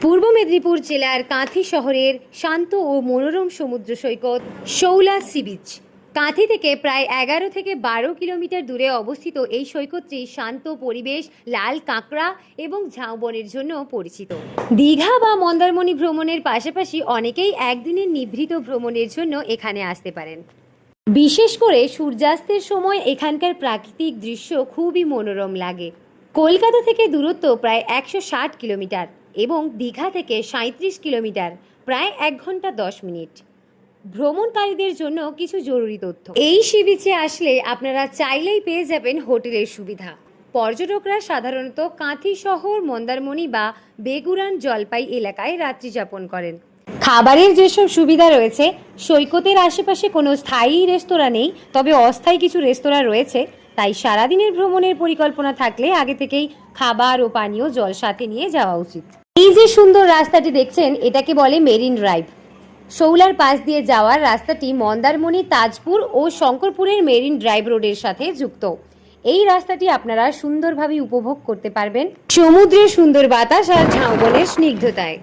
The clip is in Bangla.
পূর্ব মেদিনীপুর জেলার কাঁথি শহরের শান্ত ও মনোরম সমুদ্র সৈকত শৌলা সি বিচ। কাঁথি থেকে প্রায় 11 থেকে 12 কিলোমিটার দূরে অবস্থিত এই সৈকতটি শান্ত পরিবেশ, লাল কাঁকড়া এবং ঝাউবনের জন্য পরিচিত। দীঘা বা মন্দারমণি ভ্রমণের পাশাপাশি অনেকেই একদিনের নিভৃত ভ্রমণের জন্য এখানে আসতে পারেন। বিশেষ করে সূর্যাস্তের সময় এখানকার প্রাকৃতিক দৃশ্য খুবই মনোরম লাগে। কলকাতা থেকে দূরত্ব প্রায় 160 কিলোমিটার এবং দীঘা থেকে 37 কিলোমিটার, প্রায় 1 ঘন্টা 10 মিনিট। ভ্রমণকারীদের জন্য কিছু জরুরি তথ্য। এই সি বিচে আসলে আপনারা চাইলেই পেয়ে যাবেন হোটেলের সুবিধা। পর্যটকরা সাধারণত কাঁথি শহর, মন্দারমণি বা বেগুরান জলপাই এলাকায় রাত্রি যাপন করেন। খাবারের যেসব সুবিধা রয়েছে, সৈকতের আশেপাশে কোনো স্থায়ী রেস্তোরাঁ নেই, তবে অস্থায়ী কিছু রেস্তোরাঁ রয়েছে। তাই সারাদিনের ভ্রমণের পরিকল্পনা থাকলে আগে থেকেই খাবার ও পানীয় জল সাথে নিয়ে যাওয়া উচিত। এই যে সুন্দর রাস্তাটি দেখছেন, এটাকে বলে মেরিন ড্রাইভ। শৌলার পাশ দিয়ে যাওয়ার রাস্তাটি মন্দারমণি, তাজপুর ও শঙ্করপুরের মেরিন ড্রাইভ রোডের সাথে যুক্ত। এই রাস্তাটি আপনারা সুন্দরভাবে উপভোগ করতে পারবেন সমুদ্রের সুন্দর বাতাস আর ঝাউবনের স্নিগ্ধতায়।